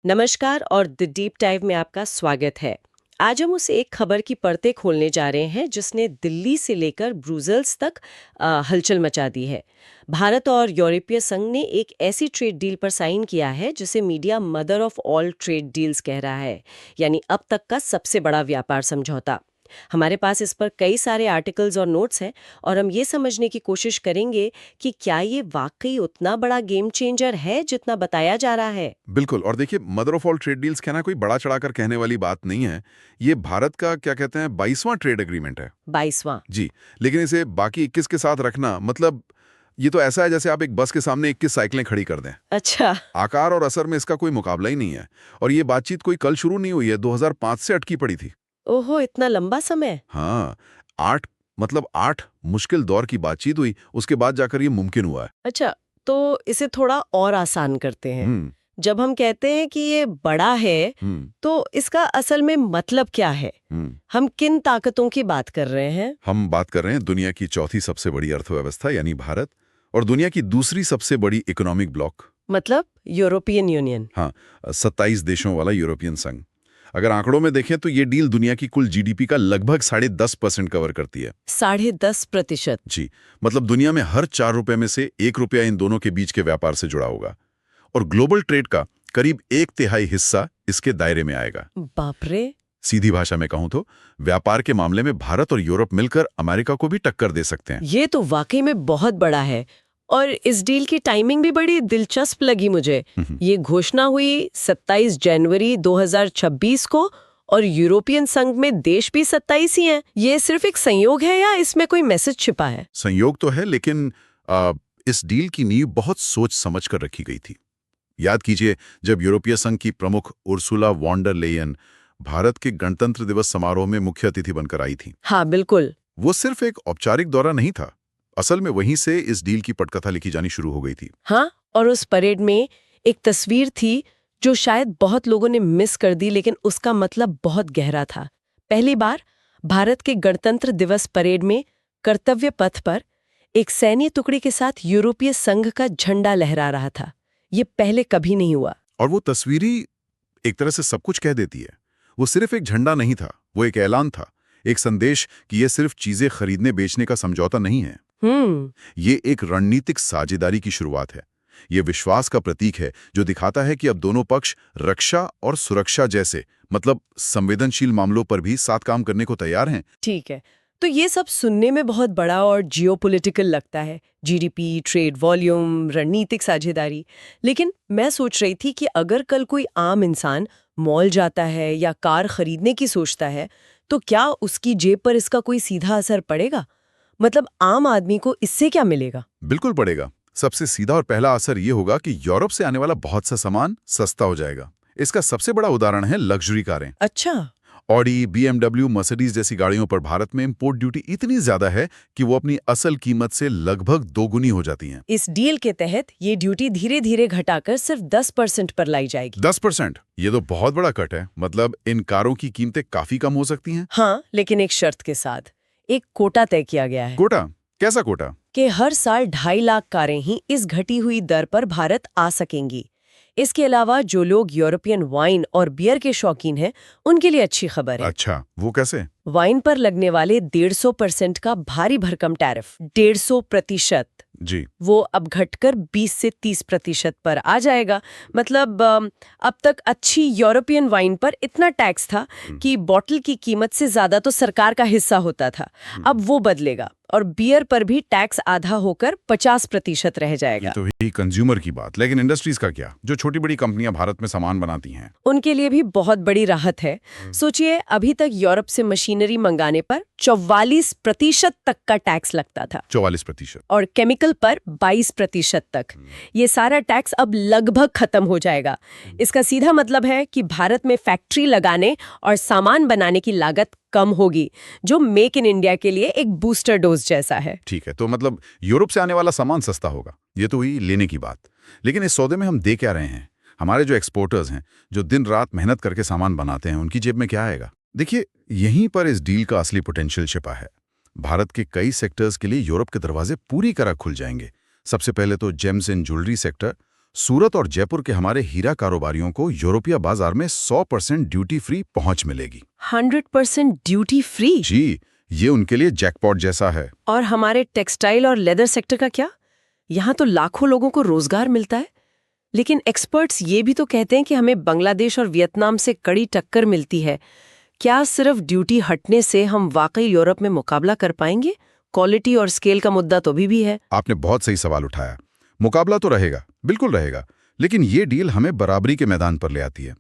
नमस्कार और the deep dive में आपका स्वागत है। आज हम उस एक खबर की परतें खोलने जा रहे हैं जिसने दिल्ली से लेकर ब्रुसेल्स तक हलचल मचा दी है। भारत और यूरोपीय संघ ने एक ऐसी ट्रेड डील पर साइन किया है जिसे media mother of all trade deals कह रहा है, यानी अब तक का सबसे बड़ा व्यापार समझौता। हमारे पास इस पर कई सारे आर्टिकल्स और नोट्स हैं और हम ये समझने की कोशिश करेंगे कि क्या ये वाकई उतना बड़ा गेम चेंजर है जितना बताया जा रहा है। बिल्कुल। और देखिए, mother of all trade deals कहना कोई बड़ा चढ़ाकर कहने वाली बात नहीं है। ये भारत का क्या कहते हैं 22वां ट्रेड एग्रीमेंट है। 22वां। जी। लेकिन इसे बाकी 21 के साथ रखना मतलब ये तो ऐसा है जैसे आप एक बस के सामने 21 साइकिलें खड़ी कर दें। अच्छा। आकार और असर में इसका कोई मुकाबला ही नहीं है। और ये बातचीत कोई कल शुरू नहीं हुई है, 2005 से अटकी पड़ी थी। ओहो, इतना लंबा समय। हाँ, 8 मुश्किल दौर की बातचीत हुई, उसके बाद जाकर ये मुमकिन हुआ है। अच्छा, तो इसे थोड़ा और आसान करते हैं। हम्म जब हम कहते हैं कि ये बड़ा है, हम्म तो इसका असल में मतलब क्या है? हम्म हम किन ताकतों की बात कर रहे हैं? हम बात कर रहे हैं दुनिया की चौथी सबसे बड़ी अर्थव्यवस्था यानी भारत, और दुनिया की दूसरी सबसे बड़ी इकोनॉमिक ब्लॉक। मतलब यूरोपियन यूनियन। हाँ, 27 देशों वाला यूरोपियन संघ। अगर आंकड़ों में देखें तो ये डील दुनिया की कुल जीडीपी का लगभग 10.5% कवर करती है। 10.5%। जी। मतलब दुनिया में हर 4 रुपए में से 1 रुपया इन दोनों के बीच के व्यापार से जुड़ा होगा। और ग्लोबल ट्रेड का करीब 1/3 हिस्सा इसके दायरे में आएगा। बाप रे। सीधी भाषा में कहूं तो व्यापार के मामले में भारत और यूरोप मिलकर अमेरिका को भी टक्कर दे सकते हैं। ये तो वाकई में बहुत बड़ा है। और इस डील की टाइमिंग भी बड़ी दिलचस्प लगी मुझे। ये घोषणा हुई 27 जनवरी 2026 को और यूरोपियन संघ में देश भी 27 ही हैं। ये सिर्फ एक संयोग है या इसमें कोई मैसेज छिपा है? संयोग तो है, लेकिन इस डील की नींव बहुत सोच समझ कर रखी गई थी। याद कीजिए, जब यूरोपीय संघ की प्रमुख Ursula von der Leyen Bharat के गणतंत्र दिवस समारोह में मुख्य अतिथि बनकर आई थी। हाँ बिल्कुल। वो सिर्फ एक औपचारिक दौरा नहीं था, असल में वहीं से इस डील की पटकथा लिखी जानी शुरू हो गई थी। हाँ, और उस परेड में एक तस्वीर थी जो शायद बहुत लोगों ने मिस कर दी, लेकिन उसका मतलब बहुत गहरा था। पहली बार भारत के गणतंत्र दिवस परेड में कर्तव्य पथ पर एक सैन्य टुकड़ी के साथ यूरोपीय संघ का झंडा लहरा रहा था। ये पहले कभी नहीं हुआ। और वो तस्वीरी एक तरह से सब कुछ कह देती है। वो सिर्फ एक झंडा नहीं था, वो एक ऐलान था, एक संदेश कि ये सिर्फ चीजें खरीदने बेचने का समझौता नहीं है। ये एक रणनीतिक साझेदारी की शुरुआत है। ये विश्वास का प्रतीक है जो दिखाता है कि अब दोनों पक्ष रक्षा और सुरक्षा जैसे मतलब संवेदनशील मामलों पर भी साथ काम करने को तैयार हैं। ठीक है, तो ये सब सुनने में बहुत बड़ा और जियोपॉलिटिकल लगता है। जीडीपी, ट्रेड वॉल्यूम, रणनीतिक साझेदारी। लेकिन मैं सोच रही थी कि अगर कल कोई आम इंसान मॉल जाता है या कार खरीदने की सोचता है, तो क्या उसकी जेब पर इसका कोई सीधा असर पड़ेगा? मतलब आम आदमी को इससे क्या मिलेगा? बिल्कुल पड़ेगा। सबसे सीधा और पहला असर ये होगा कि यूरोप से आने वाला बहुत सा सामान सस्ता हो जाएगा। इसका सबसे बड़ा उदाहरण है लग्जरी कारें। अच्छा। ऑडी, बीएमडब्ल्यू, मर्सिडीज जैसी गाड़ियों पर भारत में इंपोर्ट ड्यूटी इतनी ज्यादा है कि वो अपनी असल कीमत से लगभग दोगुनी हो जाती हैं। इस डील के तहत ये ड्यूटी धीरे धीरे घटाकर सिर्फ 10% पर लाई जाएगी। 10%? ये तो बहुत बड़ा कट है। मतलब इन कारों की कीमतें काफी कम हो सकती हैं। हाँ, लेकिन एक शर्त के साथ। एक कोटा तय किया गया है कोटा? कैसा कोटा? कि हर साल 2.5 लाख कारें ही इस घटी हुई दर पर भारत आ सकेंगी। इसके अलावा जो लोग यूरोपियन वाइन और बियर के शौकीन हैं, उनके लिए अच्छी खबर है। अच्छा, वो कैसे? वाइन पर लगने वाले 150% का भारी भरकम टैरिफ, 150%, जी। वो अब घटकर 20 से 30% पर आ जाएगा। मतलब अब तक अच्छी यूरोपियन वाइन पर इतना टैक्स था कि बॉटल की कीमत से ज्यादा तो सरकार का हिस्सा होता था। अब वो बदलेगा और बियर पर भी टैक्स आधा होकर 50% रह जाएगा। ये तो ही कंज्यूमर की बात, लेकिन इंडस्ट्रीज का क्या, जो छोटी बड़ी कंपनियां भारत में सामान बनाती हैं? उनके लिए भी बहुत बड़ी राहत है। सोचिए, अभी तक यूरोप से मशीनरी मंगाने पर 44% तक का टैक्स लगता था। 44%? और केमिकल पर 22% तक। ये सारा टैक्स अब लगभग खत्म हो जाएगा। इसका सीधा मतलब है कि भारत में फैक्ट्री लगाने और सामान बनाने की लागत कम होगी, जो मेक इन इंडिया के लिए एक बूस्टर डोज जैसा है। ठीक है, तो मतलब यूरोप से आने वाला सामान सस्ता होगा, ये तो हुई लेने की बात। लेकिन इस सौदे में हम दे क्या रहे हैं? हमारे जो एक्सपोर्टर्स हैं, जो दिन रात मेहनत करके सामान बनाते हैं, उनकी जेब में क्या आएगा? देखिए, यहीं पर इस डील का असली पोटेंशियल छिपा है। भारत के कई सेक्टर्स के लिए यूरोप के दरवाजे पूरी तरह खुल जाएंगे। सबसे पहले तो जेम्स एंड ज्वेलरी सेक्टर, सूरत और जयपुर के हमारे हीरा कारोबारियों को यूरोपीय बाजार में 100% ड्यूटी फ्री पहुंच मिलेगी। 100% ड्यूटी फ्री? जी, ये उनके लिए जैकपॉट जैसा है। और हमारे टेक्सटाइल और लेदर सेक्टर का क्या? यहाँ तो लाखों लोगों को रोजगार मिलता है। लेकिन एक्सपर्ट्स ये भी तो कहते हैं कि हमें बांग्लादेश और वियतनाम से कड़ी टक्कर मिलती है। क्या सिर्फ ड्यूटी हटने से हम वाकई यूरोप में मुकाबला कर पाएंगे? क्वालिटी और स्केल का मुद्दा तो अभी भी है। आपने बहुत सही सवाल उठाया। मुकाबला तो रहेगा, बिल्कुल रहेगा, लेकिन ये डील हमें बराबरी के मैदान पर ले आती है।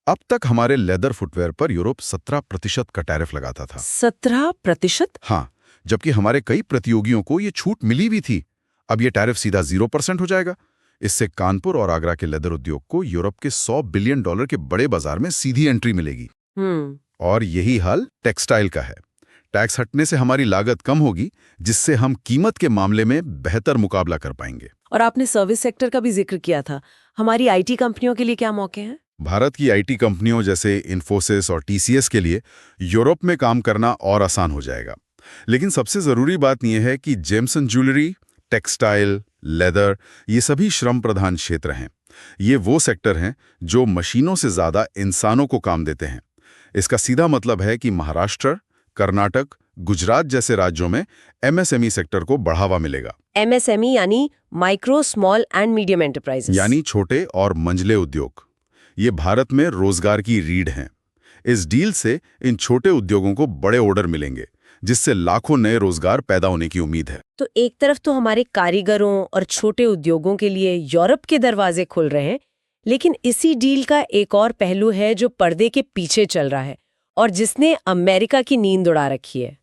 अब तक हमारे लेदर फुटवेयर पर यूरोप 17% का टैरिफ लगाता था। 17%? हाँ, जबकि हमारे कई प्रतियोगियों को ये छूट मिली भी थी। अब ये टैरिफ सीधा 0% हो जाएगा। इससे कानपुर और आगरा के लेदर उद्योग को यूरोप के $100 बिलियन के बड़े बाजार में सीधी एंट्री मिलेगी। और यही हाल टेक्सटाइल का है। टैक्स हटने से हमारी लागत कम होगी, जिससे हम कीमत के मामले में बेहतर मुकाबला कर पाएंगे। और आपने सर्विस सेक्टर का भी जिक्र किया था। हमारी आईटी कंपनियों के लिए क्या मौके हैं? भारत की आईटी कंपनियों जैसे इन्फोसिस और टीसीएस के लिए यूरोप में काम करना और आसान हो जाएगा। लेकिन सबसे जरूरी बात यह है कि James and jewellery, textile, leather, ये सभी श्रम प्रधान क्षेत्र हैं। ये वो सेक्टर हैं जो मशीनों से ज्यादा इंसानों को काम देते हैं। इसका सीधा मतलब है कि महाराष्ट्र, कर्नाटक, गुजरात जैसे राज्यों में एमएसएमई सेक्टर को बढ़ावा मिलेगा। एमएसएमई यानी micro, small and medium enterprises, यानी छोटे और मंझले उद्योग। ये भारत में रोजगार की रीढ़ हैं। इस डील से इन छोटे उद्योगों को बड़े ऑर्डर मिलेंगे, जिससे लाखों नए रोजगार पैदा होने की उम्मीद है। तो एक तरफ तो हमारे कारीगरों और छोटे उद्योगों के लिए यूरोप के दरवाजे खुल रहे हैं, लेकिन इसी डील का एक और पहलू है जो पर्दे के पीछे चल रहा है और जिसने अमेरिका की नींद उड़ा रखी है,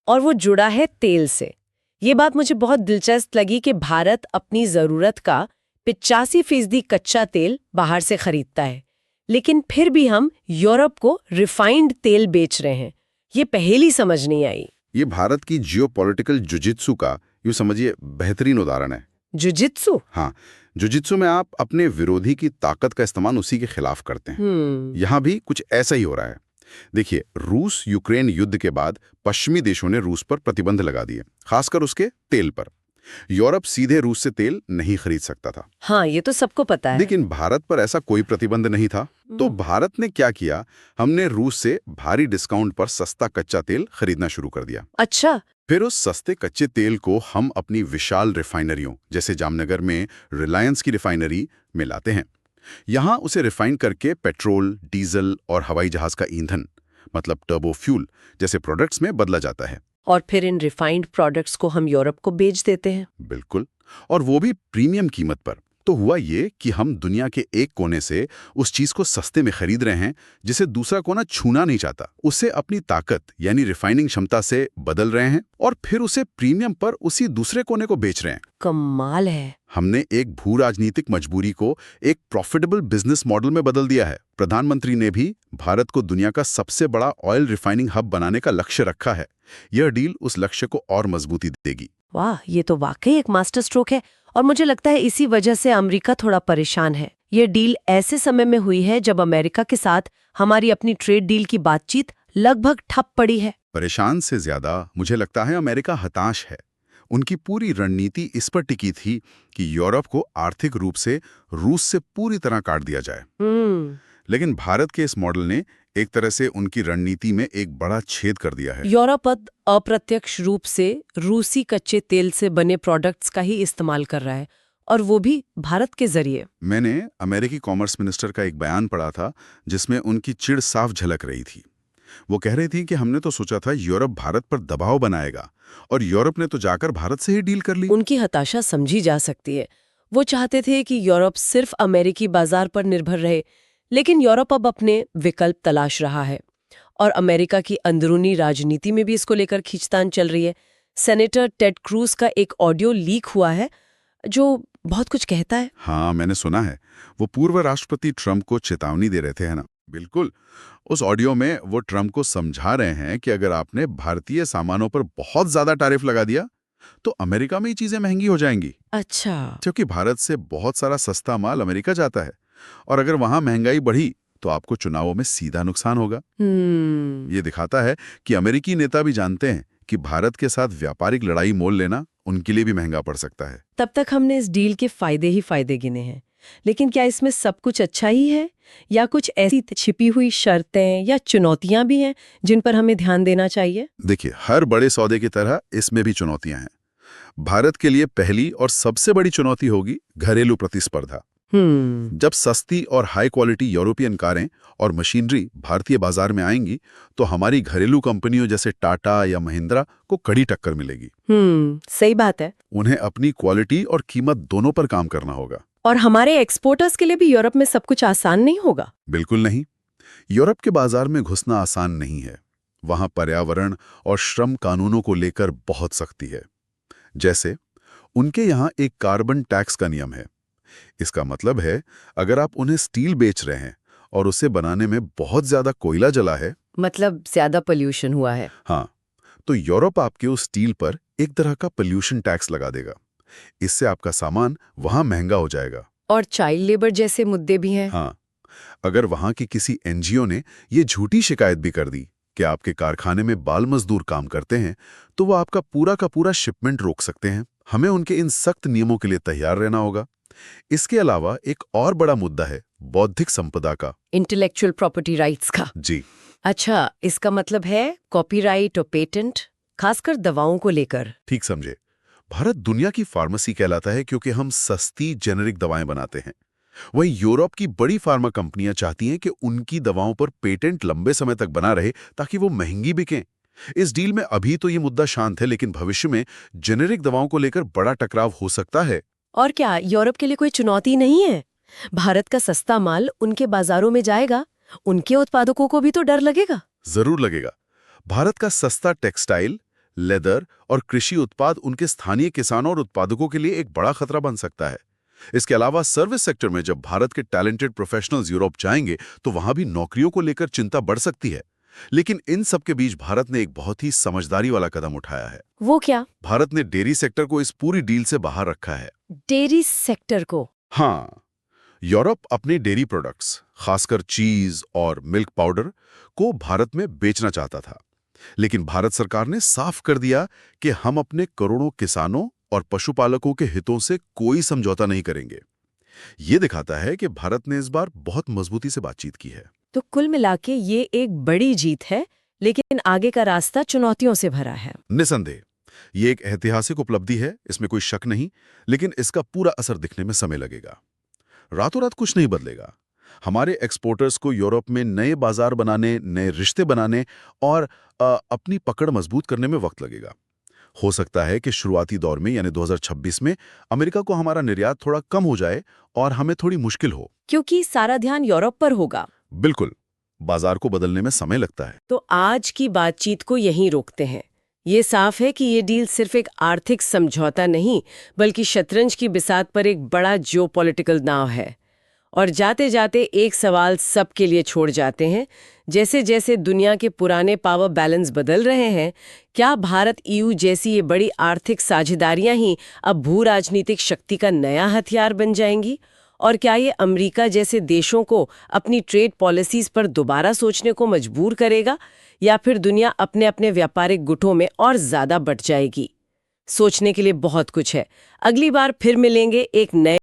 और वो जुड़ा है तेल से। ये बात मुझे बहुत दिलचस्प लगी कि भारत अपनी जरूरत का 85% कच्चा तेल बाहर से खरीदता है, लेकिन फिर भी हम यूरोप को रिफाइंड तेल बेच रहे हैं। ये पहेली समझ नहीं आई। ये भारत की जियोपॉलिटिकल जुजित्सु का, यूं समझिए, बेहतरीन उदाहरण है। जुजित्सु? हाँ, जुजित्सु में आप अपने विरोधी की ताकत का इस्तेमाल उसी के खिलाफ करते हैं। यहाँ भी कुछ ऐसा ही हो रहा है। देखिए, रूस यूक्रेन युद्ध के बाद पश्चिमी देशों ने रूस पर प्रतिबंध लगा दिए, खासकर उसके तेल पर। यूरोप सीधे रूस से तेल नहीं खरीद सकता था। हाँ, ये तो सबको पता है। लेकिन भारत पर ऐसा कोई प्रतिबंध नहीं था। तो भारत ने क्या किया, हमने रूस से भारी डिस्काउंट पर सस्ता कच्चा तेल खरीदना शुरू कर दिया। अच्छा। फिर उस सस्ते कच्चे तेल को हम अपनी विशाल रिफाइनरियों जैसे जामनगर में रिलायंस की रिफाइनरी में लाते हैं। यहाँ उसे रिफाइन करके पेट्रोल, डीजल और हवाई जहाज का ईंधन, मतलब टर्बो फ्यूल जैसे प्रोडक्ट्स में बदला जाता है। और फिर इन रिफाइंड प्रोडक्ट्स को हम यूरोप को बेच देते हैं। बिल्कुल, और वो भी प्रीमियम कीमत पर। तो हुआ ये कि हम दुनिया के एक कोने से उस चीज को सस्ते में खरीद रहे हैं जिसे दूसरा कोना छूना नहीं चाहता। उसे अपनी ताकत यानी रिफाइनिंग क्षमता से बदल रहे हैं और फिर उसे प्रीमियम पर उसी दूसरे कोने को बेच रहे हैं। कमाल है। हमने एक भू राजनीतिक मजबूरी को एक प्रॉफिटेबल बिजनेस मॉडल में बदल दिया है। प्रधानमंत्री ने भी भारत को दुनिया का सबसे बड़ा ऑयल रिफाइनिंग हब बनाने का लक्ष्य रखा है। यह डील उस लक्ष्य को और मजबूती देगी। वाह, ये तो वाकई एक मास्टर स्ट्रोक है। और मुझे लगता है इसी वजह से अमेरिका थोड़ा परेशान है। ये डील ऐसे समय में हुई है जब अमेरिका के साथ हमारी अपनी ट्रेड डील की बातचीत लगभग ठप पड़ी है। परेशान से ज्यादा मुझे लगता है अमेरिका हताश है। उनकी पूरी रणनीति इस पर टिकी थी कि यूरोप को आर्थिक रूप से रूस से पूरी तरह काट दिया जाए। लेकिन भारत के इस मॉडल ने एक तरह से उनकी रणनीति में एक बड़ा छेद कर दिया है। यूरोप अब अप्रत्यक्ष रूप से रूसी कच्चे तेल से बने प्रोडक्ट्स का ही इस्तेमाल कर रहा है, और वो भी भारत के जरिए। मैंने अमेरिकी कॉमर्स मिनिस्टर का एक बयान पढ़ा था जिसमें उनकी चिढ़ साफ झलक रही थी। वो कह रही थी कि हमने तो सोचा था यूरोप भारत पर दबाव बनाएगा, और यूरोप ने तो जाकर भारत से ही डील कर ली। उनकी हताशा समझी जा सकती है। वो चाहते थे कि यूरोप सिर्फ अमेरिकी बाजार पर निर्भर रहे, लेकिन यूरोप अब अपने विकल्प तलाश रहा है, और अमेरिका की अंदरूनी राजनीति में भी इसको लेकर खींचतान चल रही है। सेनेटर टेड क्रूज का एक ऑडियो लीक हुआ है जो बहुत कुछ कहता है। हाँ, मैंने सुना है। वो पूर्व राष्ट्रपति ट्रंप को चेतावनी दे रहे थे, है ना? बिल्कुल। उस ऑडियो में वो ट्रंप को समझा रहे हैं कि अगर आपने भारतीय सामानों पर बहुत ज्यादा टैरिफ लगा दिया तो अमेरिका में ही चीजें महंगी हो जाएंगी। अच्छा। क्योंकि भारत से बहुत सारा सस्ता माल अमेरिका जाता है, और अगर वहां महंगाई बढ़ी तो आपको चुनावों में सीधा नुकसान होगा। ये दिखाता है कि अमेरिकी नेता भी जानते हैं कि भारत के साथ व्यापारिक लड़ाई मोल लेना उनके लिए भी महंगा पड़ सकता है। तब तक हमने इस डील के फायदे ही फायदे गिने हैं, लेकिन क्या इसमें सब कुछ अच्छा ही है या कुछ ऐसी छिपी हुई शर्तें या चुनौतियां भी हैं जिन पर हमें ध्यान देना चाहिए? देखिए, हर बड़े सौदे की तरह इसमें भी चुनौतियां हैं। भारत के लिए पहली और सबसे बड़ी चुनौती होगी घरेलू प्रतिस्पर्धा। जब सस्ती और हाई क्वालिटी यूरोपियन कारें और मशीनरी भारतीय बाजार में आएंगी तो हमारी घरेलू कंपनियों जैसे टाटा या महिंद्रा को कड़ी टक्कर मिलेगी। सही बात है। उन्हें अपनी क्वालिटी और कीमत दोनों पर काम करना होगा। और हमारे एक्सपोर्टर्स के लिए भी यूरोप में सब कुछ आसान नहीं होगा। बिल्कुल नहीं। यूरोप के बाजार में घुसना आसान नहीं है। वहां पर्यावरण और श्रम कानूनों को लेकर बहुत सख्ती है। जैसे उनके यहाँ एक कार्बन टैक्स का नियम है। इसका मतलब है अगर आप उन्हें स्टील बेच रहे हैं और उसे बनाने में बहुत ज्यादा कोयला जला है, मतलब ज्यादा पोल्यूशन हुआ है। हाँ, तो यूरोप आपके उस स्टील पर एक तरह का पोल्यूशन टैक्स लगा देगा। इससे आपका सामान वहां महंगा हो जाएगा। और चाइल्ड लेबर जैसे मुद्दे भी हैं। हाँ, अगर वहां की किसी एनजीओ ने ये झूठी शिकायत भी कर दी कि आपके कारखाने में बाल मजदूर काम करते हैं, तो वो आपका पूरा का पूरा शिपमेंट रोक सकते हैं। हमें उनके इन सख्त नियमों के लिए तैयार रहना होगा। इसके अलावा एक और बड़ा मुद्दा है बौद्धिक संपदा का, इंटेलेक्चुअल प्रॉपर्टी राइट्स का। जी। अच्छा, इसका मतलब है कॉपीराइट और पेटेंट, खासकर दवाओं को लेकर। ठीक समझे। भारत दुनिया की फार्मेसी कहलाता है क्योंकि हम सस्ती जेनेरिक दवाएं बनाते हैं। वहीं यूरोप की बड़ी फार्मा कंपनियां चाहती हैं कि उनकी दवाओं पर पेटेंट लंबे समय तक बना रहे ताकि वो महंगी बिकें। इस डील में अभी तो ये मुद्दा शांत है, लेकिन भविष्य में जेनेरिक दवाओं को लेकर बड़ा टकराव हो सकता है। और क्या यूरोप के लिए कोई चुनौती नहीं है? भारत का सस्ता माल उनके बाजारों में जाएगा, उनके उत्पादकों को भी तो डर लगेगा। जरूर लगेगा। भारत का सस्ता टेक्सटाइल, लेदर और कृषि उत्पाद उनके स्थानीय किसानों और उत्पादकों के लिए एक बड़ा खतरा बन सकता है। इसके अलावा सर्विस सेक्टर में जब भारत के टैलेंटेड प्रोफेशनल्स यूरोप जाएंगे तो वहां भी नौकरियों को लेकर चिंता बढ़ सकती है। लेकिन इन सब के बीच भारत ने एक बहुत ही समझदारी वाला कदम उठाया है। वो क्या? भारत ने डेयरी सेक्टर को इस पूरी डील से बाहर रखा है। डेयरी सेक्टर को? हाँ, यूरोप अपने डेयरी प्रोडक्ट्स, खासकर चीज और मिल्क पाउडर को भारत में बेचना चाहता था, लेकिन भारत सरकार ने साफ कर दिया कि हम अपने करोड़ों किसानों और पशुपालकों के हितों से कोई समझौता नहीं करेंगे। ये दिखाता है कि भारत ने इस बार बहुत मजबूती से बातचीत की है। तो कुल मिलाके ये एक बड़ी जीत है, लेकिन आगे का रास्ता चुनौतियों से भरा है। निसंदेह ये एक ऐतिहासिक उपलब्धि है, इसमें कोई शक नहीं, लेकिन इसका पूरा असर दिखने में समय लगेगा। रातों रात कुछ नहीं बदलेगा। हमारे एक्सपोर्टर्स को यूरोप में नए बाजार बनाने, नए रिश्ते बनाने और अपनी पकड़ मजबूत करने में वक्त लगेगा। हो सकता है कि शुरुआती दौर में यानी 2026 में अमेरिका को हमारा निर्यात थोड़ा कम हो जाए और हमें थोड़ी मुश्किल हो, क्योंकि सारा ध्यान यूरोप पर होगा। बिल्कुल, बाजार को बदलने में समय लगता है। तो आज की बातचीत को यहीं रोकते हैं। ये साफ है कि ये डील सिर्फ एक आर्थिक समझौता नहीं, बल्कि शतरंज की बिसात पर एक बड़ा जियोपॉलिटिकल दांव है। और जाते जाते एक सवाल सबके लिए छोड़ जाते हैं, जैसे जैसे दुनिया के पुराने पावर बैलेंस बदल रहे हैं, क्या भारत ईयू जैसी ये बड़ी आर्थिक साझेदारियां ही अब भू राजनीतिक शक्ति का नया हथियार बन जाएंगी? और क्या ये अमेरिका जैसे देशों को अपनी ट्रेड पॉलिसीज पर दोबारा सोचने को मजबूर करेगा, या फिर दुनिया अपने अपने व्यापारिक गुटों में और ज्यादा बंट जाएगी? सोचने के लिए बहुत कुछ है। अगली बार फिर मिलेंगे एक नए